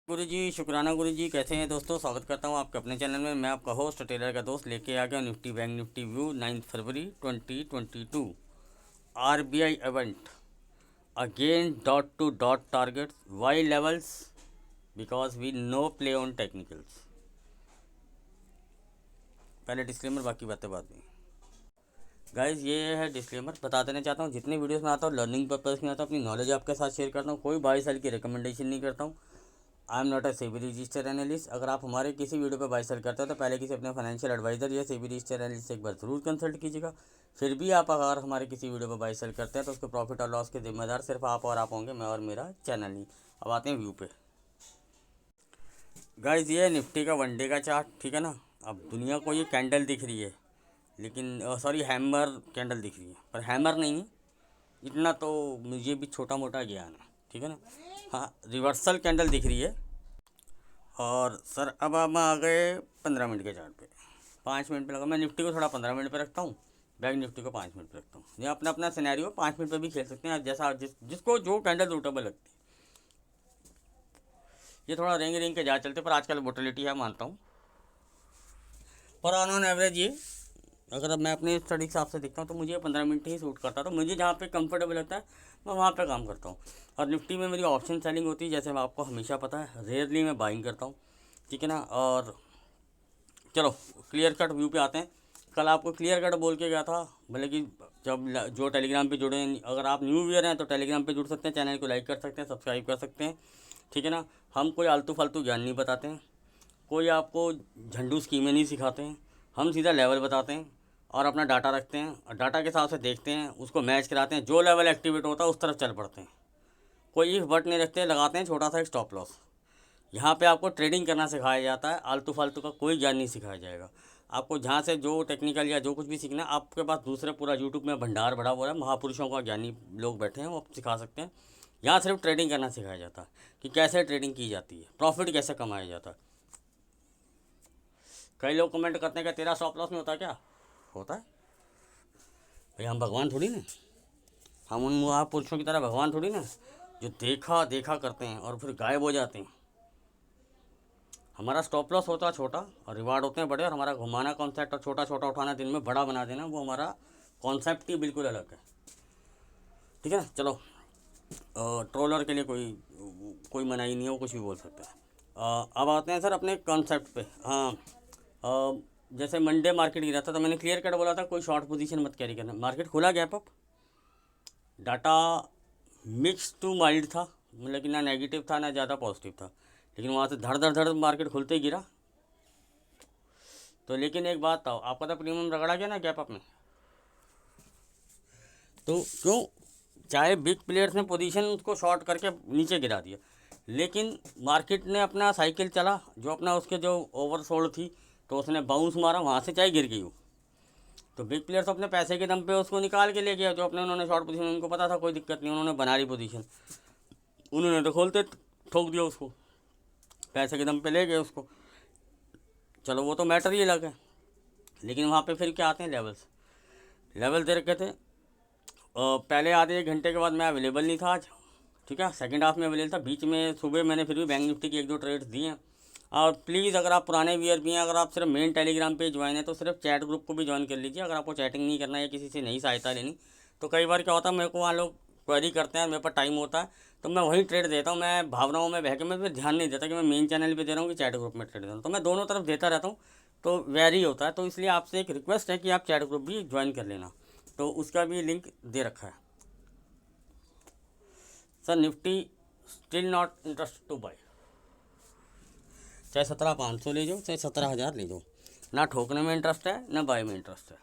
गुरुजी शुक्राना गुरुजी, कैसे हैं दोस्तों। स्वागत करता हूं आपके अपने चैनल में। मैं आपका होस्ट टेलर का दोस्त लेके आ गया निफ्टी बैंक निफ्टी व्यू 9 फरवरी 2022 RBI event again dot to dot targets why levels because we no play on technicals. पहले डिस्क्लेमर, बाकी बातें बाद में। गाइज ये है डिस्क्लेमर, बता देना चाहता हूँ जितने वीडियोस में आता हूँ लर्निंग पर्पज़ में आता हूँ, अपनी नॉलेज आपके साथ शेयर करता हूँ। कोई 22 साल की रिकमेंडेशन नहीं करता हूँ। I am not a SEBI register analyst. अगर आप हमारे किसी वीडियो पर बाय सेल करते हो तो पहले किसी अपने फाइनेंशियल एडवाइजर या सेबी रजिस्टर एनालिस्ट से एक बार ज़रूर कंसल्ट कीजिएगा। फिर भी आप अगर हमारे किसी वीडियो पर बाय सेल करते हैं तो उसके प्रॉफिट और लॉस के जिम्मेदार सिर्फ आप और आप होंगे, मैं और मेरा चैनल नहीं। अब आते हैं व्यू पे। गाइज ये है निफ्टी का वनडे का चार्ट, ठीक है ना। अब दुनिया को ये कैंडल दिख रही है, लेकिन सॉरी हैमर कैंडल दिख रही है, पर हैमर नहीं है। इतना तो मुझे भी छोटा मोटा ज्ञान है, ठीक है ना। हाँ, रिवर्सल कैंडल दिख रही है। और सर अब हम आ गए 15 मिनट के चार्ट पे। 5 मिनट पे लगा, मैं निफ्टी को थोड़ा 15 मिनट पे रखता हूँ, बैंक निफ्टी को 5 मिनट पे रखता हूँ। ये अपना अपना सिनेरियो 5 मिनट पे भी खेल सकते हैं आप, जैसा जिसको जो कैंडल सूटेबल लगती है। ये थोड़ा रेंग रेंग के जा चलते, पर आजकल वोटिलिटी है मानता हूँ। पर ऑन एवरेज ये, अगर अब मैं अपने स्टडी के हिसाब से देखता हूँ तो मुझे 15 मिनट ही सूट करता है। तो मुझे जहाँ पे कंफर्टेबल लगता है मैं वहाँ पे काम करता हूँ। और निफ्टी में मेरी ऑप्शन सेलिंग होती है, जैसे आपको हमेशा पता है। रेयरली मैं बाइंग करता हूँ, ठीक है ना। और चलो क्लियर कट व्यू पे आते हैं। कल आपको क्लियर कट बोल के गया था, भले कि जब जो टेलीग्राम पे जुड़े हैं, अगर आप न्यू व्यूअर हैं तो टेलीग्राम पे जुड़ सकते हैं, चैनल को लाइक कर सकते हैं, सब्सक्राइब कर सकते हैं, ठीक है ना। हम कोई आलतू फालतू ज्ञान नहीं बताते हैं, कोई आपको झंडू स्कीमें नहीं सिखाते हैं। हम सीधा लेवल बताते हैं और अपना डाटा रखते हैं, और डाटा के हिसाब से देखते हैं, उसको मैच कराते हैं। जो लेवल एक्टिवेट होता है उस तरफ चल पड़ते हैं। कोई इफ बट नहीं रखते, लगाते हैं छोटा सा एक स्टॉप लॉस। यहाँ पे आपको ट्रेडिंग करना सिखाया जाता है, आलतू फालतू का कोई ज्ञान नहीं सिखाया जाएगा आपको। जहाँ से जो टेक्निकल या जो कुछ भी सीखना है, आपके पास दूसरे पूरा यूट्यूब में भंडार भरा हुआ है, महापुरुषों का ज्ञानी लोग बैठे हैं, वो आप सिखा सकते हैं। यहाँ सिर्फ ट्रेडिंग करना सिखाया जाता है कि कैसे ट्रेडिंग की जाती है, प्रॉफिट कैसे कमाया जाता है। कई लोग कमेंट करते हैं कि तेरा स्टॉप लॉस में होता है, क्या होता है भाई। हम भगवान थोड़ी ना, हम उन महापुरुषों की तरह भगवान थोड़ी ना, जो देखा देखा करते हैं और फिर गायब हो जाते हैं। हमारा स्टॉप लॉस होता है छोटा और रिवार्ड होते हैं बड़े, और हमारा घुमाना कॉन्सेप्ट और छोटा छोटा उठाना, दिन में बड़ा बना देना, वो हमारा कॉन्सेप्ट ही बिल्कुल अलग है, ठीक है ना। चलो ट्रोलर के लिए कोई कोई मनाही नहीं है, वो कुछ भी बोल सकता है। अब आते हैं सर अपने कॉन्सेप्ट पे। हाँ, जैसे मंडे मार्केट गिरा था तो मैंने क्लियर कट बोला था कोई शॉर्ट पोजीशन मत कैरी करना। मार्केट खुला gap up, data mix to mild था, मतलब कि ना नेगेटिव था ना ज़्यादा पॉजिटिव था, लेकिन वहाँ से धड़ धड़ धड़ मार्केट खुलते ही गिरा। तो लेकिन एक बात था, आपका तो प्रीमियम रगड़ा गया ना गैप अप में। तो क्यों, चाहे बिग प्लेयर्स ने पोजीशन उसको शॉर्ट करके नीचे गिरा दिया, लेकिन मार्केट ने अपना साइकिल चला, जो अपना उसके जो ओवरसोल्ड थी तो उसने बाउंस मारा, वहाँ से चाहे गिर गई हो। तो बिग प्लेयर्स अपने पैसे के दम पे उसको निकाल के ले गया, जो अपने उन्होंने शॉर्ट पोजीशन, उनको पता था कोई दिक्कत नहीं, उन्होंने बना रही पोजीशन, उन्होंने तो खोलते ठोक दिया उसको, पैसे के दम पे ले गए उसको। चलो वो तो मैटर ही अलग है, लेकिन वहाँ पे फिर क्या आते हैं लेवल्स। लेवल दे रखे थे, पहले आधे 1 घंटे के बाद मैं अवेलेबल नहीं था आज, ठीक है। सेकंड हाफ में अवेलेबल था, बीच में सुबह मैंने फिर भी बैंक निफ्टी की 1-2 ट्रेड्स दिए हैं। और प्लीज़ अगर आप पुराने व्यूअर भी हैं, अगर आप सिर्फ मेन टेलीग्राम पे ज्वाइन है तो सिर्फ चैट ग्रुप को भी ज्वाइन कर लीजिए। अगर आपको चैटिंग नहीं करना है, किसी से नहीं सहायता लेनी, तो कई बार क्या होता है, मेरे को वहाँ लोग क्वेरी करते हैं, मेरे पास टाइम होता है तो मैं वहीं ट्रेड देता हूँ। मैं भावनाओं में बह के मैं फिर ध्यान नहीं देता कि मैं मेन चैनल पे दे रहा हूँ कि चैट ग्रुप में ट्रेड दे रहा हूँ, तो मैं दोनों तरफ देता रहता हूँ, तो वेरी होता है। तो इसलिए आपसे एक रिक्वेस्ट है कि आप चैट ग्रुप भी ज्वाइन कर लेना, तो उसका भी लिंक दे रखा है। Sir Nifty still not interest to buy, चाहे 17,500 ले जाओ, चाहे 17,000 ले जाओ, ना ठोकने में इंटरेस्ट है ना बाय में इंटरेस्ट है।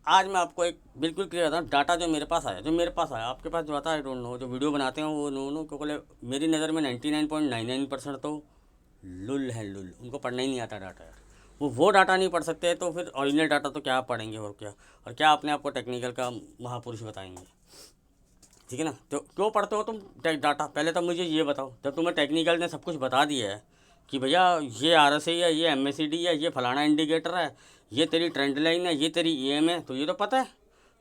आज मैं आपको एक बिल्कुल क्लियर बताऊँ, डाटा जो मेरे पास आया, आपके पास जो आता है आई डोंट नो, जो वीडियो बनाते हैं वो नो क्योंकि मेरी नज़र में 99.99% तो लुल है, लुल, उनको पढ़ना ही नहीं आता डाटा यार। वो डाटा नहीं पढ़ सकते तो फिर ओरिजिनल डाटा तो क्या पढ़ेंगे, और क्या अपने आप को टेक्निकल का महापुरुष बताएंगे, ठीक है ना। तो क्यों पढ़ते हो तुम डाटा, पहले तो मुझे ये बताओ। जब तुम्हें टेक्निकल ने सब कुछ बता दिया है कि भैया ये RSI है, ये MACD है, ये फलाना इंडिकेटर है, ये तेरी ट्रेंड लाइन है, ये तेरी EM है, तो ये तो पता है।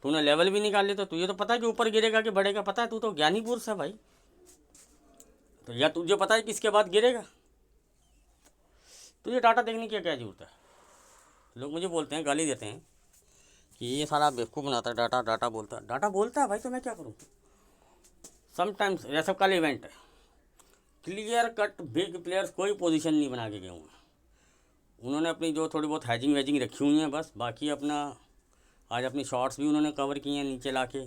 तूने लेवल भी निकाल ली तो तुझे तो पता है कि ऊपर गिरेगा कि बढ़ेगा, पता है, तू तो ज्ञानी पुरुष है भाई। तो या तुझे पता है कि इसके बाद गिरेगा? तुझे डाटा देखने की क्या जरूरत है? लोग मुझे बोलते हैं, गाली देते हैं कि ये सारा बेवकूफ़ बनाता है, डाटा बोलता है भाई, तो मैं क्या करूँ? समटाइम्स जैसे कल इवेंट है, क्लियर कट बिग प्लेयर्स कोई पोजीशन नहीं बना के गए हुए हैं। उन्होंने अपनी जो थोड़ी बहुत हैजिंग वैजिंग रखी हुई हैं बस, बाकी अपना आज अपनी शॉर्ट्स भी उन्होंने कवर किए हैं नीचे लाके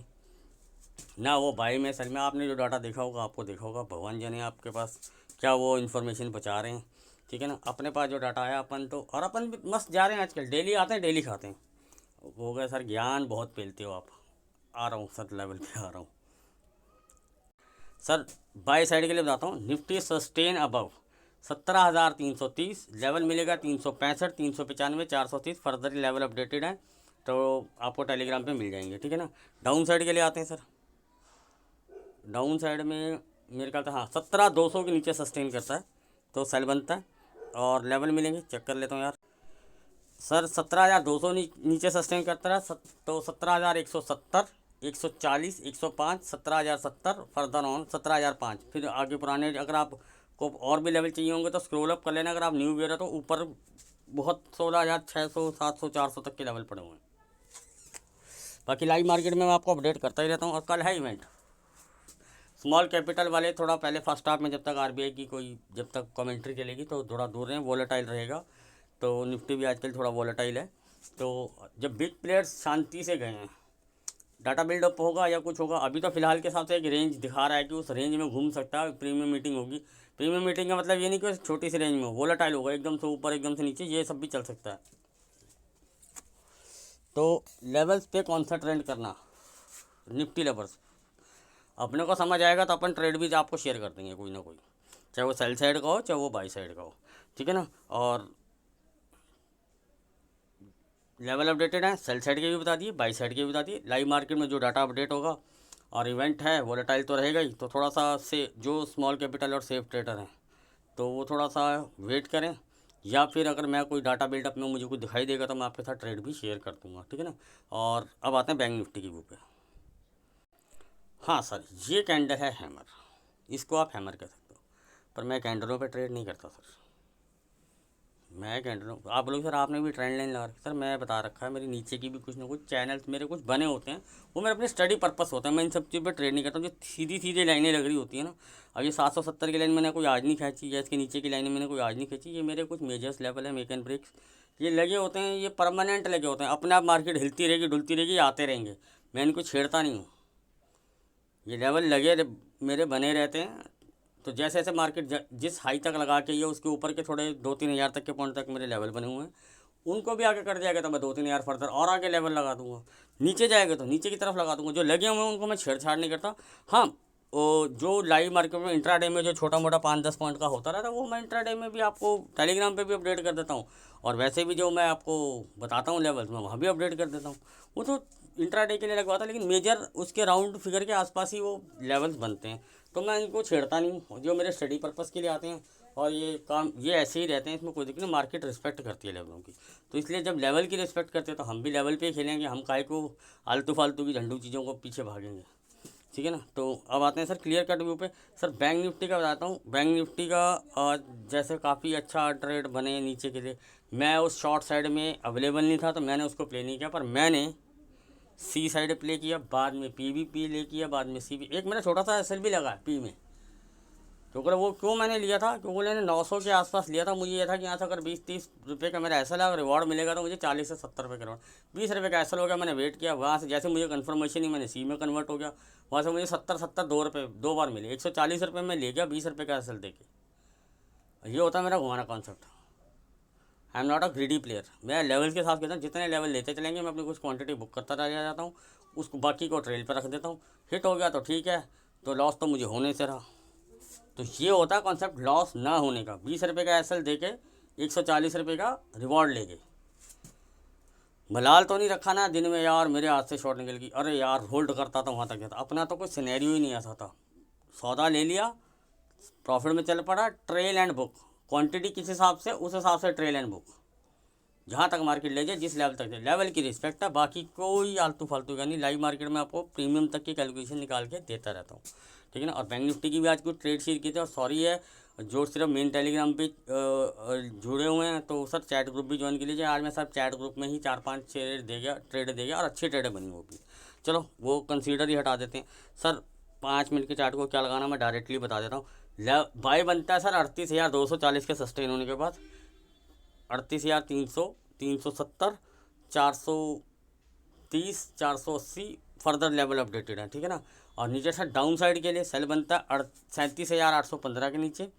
ना। वो भाई में सर में आपने जो डाटा देखा होगा, आपको देखा होगा, भगवान जाने आपके पास क्या वो इन्फॉर्मेशन बचा रहे हैं, ठीक है ना। अपने पास जो डाटा है अपन तो, और अपन भी मस्त जा रहे हैं आजकल, डेली आते हैं डेली खाते हैं। हो गया सर, ज्ञान बहुत पेलते हो आप। आ रहा हूँ सर, लेवल पे आ रहा हूँ सर। बाई साइड के लिए बताता हूँ, निफ्टी सस्टेन अबव 17,330, लेवल मिलेगा 365, 395, 430, फर्दर लेवल अपडेटेड है तो आपको टेलीग्राम पे मिल जाएंगे, ठीक है ना। डाउन साइड के लिए आते हैं सर। डाउन साइड में मेरे ख्याल से हाँ 17,200 के नीचे सस्टेन करता है तो सेल बनता है, और लेवल मिलेंगे, चेक कर लेता हूँ यार सर। 17,200 नीचे सस्टेन करता है तो 17,170, 140, 105, 17,070, फर्दर ऑन 17,005, फिर आगे पुराने अगर आपको और भी लेवल चाहिए होंगे तो स्क्रॉल अप कर लेना। अगर आप न्यू व्यूअर है तो ऊपर बहुत 16,600, 700, 400 तक के लेवल पड़े हुए हैं। बाकी लाइव मार्केट में मैं आपको अपडेट करता ही रहता हूँ। और कल है इवेंट, स्मॉल कैपिटल वाले थोड़ा पहले फर्स्ट हाफ में जब तक आरबीआई की कोई जब तक कमेंट्री चलेगी तो थोड़ा दूर रहें, वॉलेटाइल रहेगा। तो निफ्टी भी आजकल थोड़ा वॉलेटाइल है। तो जब बिग प्लेयर्स शांति से गए हैं, डाटा बिल्डअप होगा या कुछ होगा, अभी तो फिलहाल के हिसाब से एक रेंज दिखा रहा है कि उस रेंज में घूम सकता है। प्रीमियम मीटिंग होगी, प्रीमियम मीटिंग का मतलब ये नहीं कि छोटी सी रेंज में वॉलेटाइल होगा, एकदम से ऊपर एकदम से नीचे, ये सब भी चल सकता है। तो लेवल्स पे कौन सा ट्रेंड करना, निफ्टी लेवल्स अपने को समझ आएगा तो अपन ट्रेड भी आपको शेयर कर देंगे कोई ना कोई, चाहे वो सेल साइड का हो चाहे वो बाई साइड का हो, ठीक है ना। और लेवल अपडेटेड है, सेल साइड के भी बता दिए, बाई साइड के भी बता दिए। लाइव मार्केट में जो डाटा अपडेट होगा और इवेंट है, वोलेटाइल तो रहेगा ही, तो थोड़ा सा से जो स्मॉल कैपिटल और सेफ ट्रेडर हैं तो वो थोड़ा सा वेट करें, या फिर अगर मैं कोई डाटा बिल्डअप में मुझे कुछ दिखाई देगा तो मैं आपके साथ ट्रेड भी शेयर कर दूँगा, ठीक है ना। और अब आते हैं बैंक निफ्टी की व्यू पे। हाँ सर, ये कैंडल है हैमर, इसको आप हैमर कह सकते हो, पर मैं कैंडलों पे ट्रेड नहीं करता सर। मैं कैंडलों, आप लोग सर आपने भी ट्रेंड लाइन लगा रखी सर, मैं बता रखा है मेरे नीचे की भी कुछ ना कुछ चैनल्स मेरे कुछ बने होते हैं, वो मेरे अपने स्टडी पर्पस होता है। मैं इन सब चीज़ पे ट्रेड नहीं करता हूँ। जो सीधी सीधी लाइनें लग रही होती है ना, अब ये 770 की लाइन मैंने कोई आज नहीं खींची, या इसके नीचे की लाइनें मैंने कोई आज नहीं खींची, ये मेरे कुछ मेजर्स लेवल है, मेक एंड ब्रेक्स, ये लगे होते हैं, ये परमानेंट लगे होते हैं। अपने आप मार्केट हिलती रहेगी, डुलती रहेगी, आते रहेंगे, मैं इनको छेड़ता नहीं हूँ। ये लेवल लगे मेरे बने रहते हैं। तो जैसे जैसे मार्केट जिस हाई तक लगा के ये उसके ऊपर के थोड़े 2-3 हज़ार तक के पॉइंट तक मेरे लेवल बने हुए हैं, उनको भी आगे कर जाएगा तो मैं 2-3 हज़ार फर्दर और आगे लेवल लगा दूंगा। नीचे जाएगा तो नीचे की तरफ लगा दूंगा। जो लगे हुए हैं उनको मैं छेड़छाड़ नहीं करता। हाँ, वो जो लाइव मार्केट में इंट्राडे में जो छोटा मोटा 5-10 पॉइंट का होता रहता है वो मैं इंट्राडे में भी आपको टेलीग्राम पे भी अपडेट कर देता हूँ, और वैसे भी जो मैं आपको बताता हूँ लेवल्स, मैं वहाँ भी अपडेट कर देता हूँ। वो तो इंट्राडे के लिए लगवाता है, लेकिन मेजर उसके राउंड फिगर के आसपास ही वो लेवल्स बनते हैं, तो मैं इनको छेड़ता नहीं हूँ। जो मेरे स्टडी पर्पस के लिए आते हैं और ये काम ये ऐसे ही रहते हैं, इसमें कोई दिक्कत नहीं। मार्केट रिस्पेक्ट करती है लेवलों की, तो इसलिए जब लेवल की रिस्पेक्ट करते हैं तो हम भी लेवल पे ही खेलेंगे। हम काहे को आलतू फालतू की झंडू चीज़ों को पीछे भागेंगे, ठीक है ना। तो अब आते हैं सर क्लियर कट व्यू पे। सर बैंक निफ्टी का बताता हूँ। बैंक निफ्टी का जैसे काफ़ी अच्छा ट्रेड बने नीचे के लिए, मैं उस शॉर्ट साइड में अवेलेबल नहीं था तो मैंने उसको प्ले नहीं किया, पर मैंने सी साइड प्ले किया, बाद में पी भी प्ले किया, बाद में सी भी। एक मेरा छोटा सा एसएल भी लगा पी में, क्योंकि वो क्यों मैंने लिया था, क्योंकि मैंने 900 के आसपास लिया था। मुझे ये था कि यहाँ से अगर 20-30 रुपये का मेरा एसएल है, रिवॉर्ड मिलेगा तो मुझे 40 से 70 रुपये का रिवॉर्ड। 20 रुपये का एसएल हो गया, मैंने वेट किया, वहाँ से जैसे मुझे कन्फर्मेशन ही मैंने सी में कन्वर्ट हो गया, वहाँ से मुझे 70 2 रुपये 2 बार मिले। 140 रुपये में ले गया 20 रुपये का एसएल दे के। ये होता है मेरा घुमाना concept. I am not a greedy player. मैं लेवल के साथ कहता हूँ, जितने लेवल लेते चलेंगे मैं अपनी कुछ क्वांटिटी बुक करता रह जाता हूँ, उसको बाकी को ट्रेल पर रख देता हूँ। हिट हो गया तो ठीक है, तो लॉस तो मुझे होने से रहा। तो ये होता है कॉन्सेप्ट लॉस ना होने का। 20 रुपये का एसएल दे के 140 रुपये का रिवॉर्ड ले गए। मलाल तो नहीं रखा ना दिन में यार मेरे हाथ से शॉर्ट निकल गई, अरे यार होल्ड करता था वहाँ तक गया था। अपना तो कोई सिनेरियो ही नहीं ऐसा था। सौदा ले लिया, प्रॉफिट में चल पड़ा, ट्रेल एंड बुक, क्वांटिटी किस हिसाब से उस हिसाब से ट्रेल एंड बुक। जहाँ तक मार्केट ले जाए, जिस लेवल तक लेवल की रिस्पेक्ट है, बाकी कोई आलतू फालतू का नहीं। लाइव मार्केट में आपको प्रीमियम तक की कैलकुलेशन निकाल के देता रहता हूँ, ठीक है ना। और बैंक निफ्टी की भी आज कुछ ट्रेड शेयर किए थे, और सॉरी है जो सिर्फ मेन टेलीग्राम पे जुड़े हुए हैं, तो सर चैट ग्रुप भी ज्वाइन कर लीजिए। आज मैं सर चैट ग्रुप में ही 4-5 ट्रेड दे गया, और अच्छी ट्रेडें बनी वो भी। चलो वो कंसीडर ही हटा देते हैं। सर 5 मिनट के चार्ट को क्या लगाना, मैं डायरेक्टली बता देता हूँ। बाय बनता है सर 38,240 के सस्टेन होने के बाद, 38,300, 370, 430, 480 फर्दर लेवल अपडेटेड है, ठीक है ना। और नीचे से डाउन साइड के लिए सेल बनता है 37,815 के नीचे,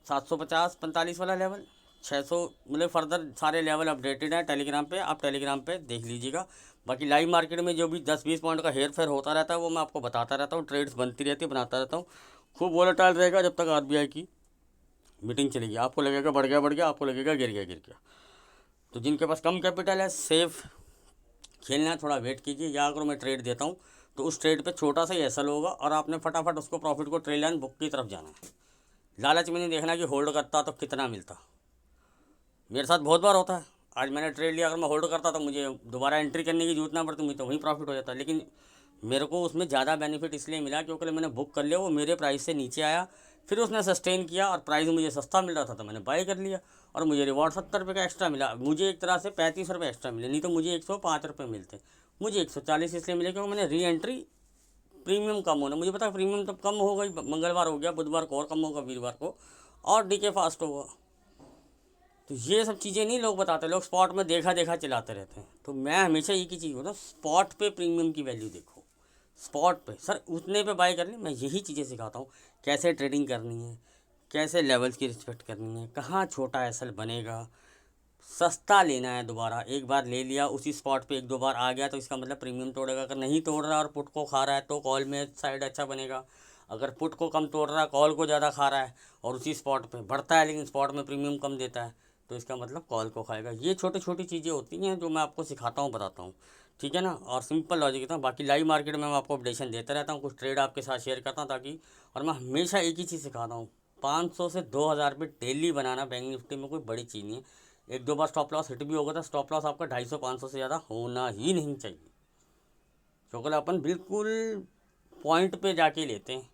750, 45 वाला लेवल, 600, मतलब फर्दर सारे लेवल अपडेटेड है टेलीग्राम पे, आप टेलीग्राम पे देख लीजिएगा। बाकी लाइव मार्केट में जो भी 10-20 पॉइंट का हेर फेर होता रहता है वो मैं आपको बताता रहता हूँ, ट्रेड्स बनती रहती है, बनाता रहता हूँ। खूब वोलेटाइल रहेगा जब तक आरबीआई की मीटिंग चलेगी। आपको लगेगा बढ़ गया, आपको लगेगा गिर गया। तो जिनके पास कम कैपिटल है, सेफ खेलना है, थोड़ा वेट कीजिए। या अगर मैं ट्रेड देता हूँ तो उस ट्रेड पे छोटा सा ही एसल होगा, और आपने फटाफट उसको प्रॉफिट को ट्रेल लाइन बुक की तरफ जाना है। लालच में नहीं देखना कि होल्ड करता तो कितना मिलता। मेरे साथ बहुत बार होता है। आज मैंने ट्रेड लिया, अगर मैं होल्ड करता तो मुझे दोबारा एंट्री करने की जरूरत ना पड़ती, मुझे तो वहीं प्रॉफिट हो जाता। लेकिन मेरे को उसमें ज़्यादा बेनिफिट इसलिए मिला क्योंकि मैंने बुक कर लिया, वो मेरे प्राइस से नीचे आया, फिर उसने सस्टेन किया और प्राइस मुझे सस्ता मिल रहा था तो मैंने बाय कर लिया, और मुझे रिवॉर्ड 70 रुपये का एक्स्ट्रा मिला। मुझे एक तरह से 35 रुपये एक्स्ट्रा मिले, नहीं तो मुझे 105 रुपये मिलते। मुझे 140 इसलिए मिले क्योंकि मैंने री एंट्री प्रीमियम कम होना, मुझे पता है प्रीमियम तब कम होगा, मंगलवार हो गया, बुधवार को और कम होगा, वीरवार को और डीके फास्ट होगा। तो ये सब चीज़ें नहीं लोग बताते, लोग स्पॉट में देखा चलाते रहते हैं। तो मैं हमेशा एक ही चीज़ बोलता हूँ, स्पॉट पे प्रीमियम की वैल्यू देखो। स्पॉट पे सर उतने पे बाय कर लें, मैं यही चीज़ें सिखाता हूँ, कैसे ट्रेडिंग करनी है, कैसे लेवल्स की रिस्पेक्ट करनी है, कहाँ छोटा एसल बनेगा। सस्ता लेना है, दोबारा एक बार ले लिया उसी स्पॉट पे 1-2 बार आ गया तो इसका मतलब प्रीमियम तोड़ेगा। अगर नहीं तोड़ रहा और पुट को खा रहा है तो कॉल में साइड अच्छा बनेगा। अगर पुट को कम तोड़ रहा है, कॉल को ज़्यादा खा रहा है और उसी स्पॉट पे बढ़ता है लेकिन स्पॉट में प्रीमियम कम देता है, तो इसका मतलब कॉल को खाएगा। ये छोटी छोटी चीज़ें होती हैं जो मैं आपको सिखाता हूँ, बताता हूँ, ठीक है ना। और सिंपल लॉजिक होता है। बाकी लाइव मार्केट में मैं आपको अपडेशन देता रहता हूँ, कुछ ट्रेड आपके साथ शेयर करता हूँ ताकि, और मैं हमेशा एक ही चीज़ सिखाता हूँ, 500 से 2,000 रुपये डेली बनाना बैंक निफ्टी में कोई बड़ी चीज़ नहीं है। 1-2 बार स्टॉप लॉस हिट भी होगा तो स्टॉप लॉस आपका 250-500 से ज़्यादा होना ही नहीं चाहिए, क्योंकि अपन बिल्कुल पॉइंट पे जाके लेते हैं,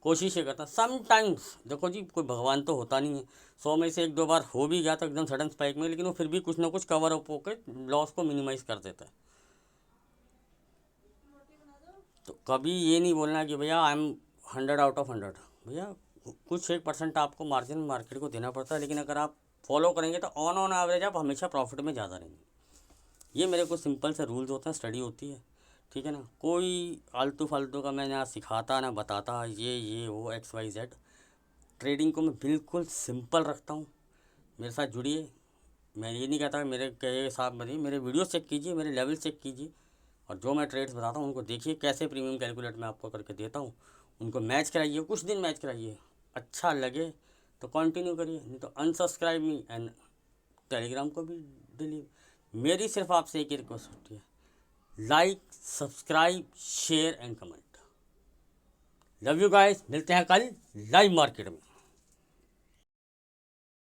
कोशिश ये करता है। समटाइम्स देखो जी, कोई भगवान तो होता नहीं है, 100 में से 1-2 बार हो भी गया तो एकदम सडन स्पाइक में, लेकिन वो फिर भी कुछ ना कुछ कवर अप होकर लॉस को मिनिमाइज़ कर देता है। तो कभी ये नहीं बोलना कि भैया आई एम 100 आउट ऑफ 100। भैया कुछ 1% आपको मार्जिन मार्केट को देना पड़ता है, लेकिन अगर आप फॉलो करेंगे तो ऑन एवरेज आप हमेशा प्रॉफिट में ज़्यादा रहेंगे। ये मेरे कुछ सिंपल से रूल्स होते हैं, स्टडी होती है, ठीक है ना। कोई आलतू फालतू का मैं ना सिखाता ना बताता, ये वो XYZ। ट्रेडिंग को मैं बिल्कुल सिंपल रखता हूँ। मेरे साथ जुड़िए। मैं ये नहीं कहता मेरे के साथ बनिए, मेरे वीडियो चेक कीजिए, मेरे लेवल चेक कीजिए, और जो मैं ट्रेड्स बताता हूँ उनको देखिए, कैसे प्रीमियम कैलकुलेट मैं आपको करके देता हूँ। उनको मैच कराइए, कुछ दिन मैच कराइए, अच्छा लगे तो कंटिन्यू करिए, नहीं तो अनसब्सक्राइब मी एंड टेलीग्राम को भी डिलीट। मेरी सिर्फ आपसे एक ही रिक्वेस्ट होती है, like, subscribe, share and comment. Love you guys, मिलते हैं कल लाइव मार्केट में।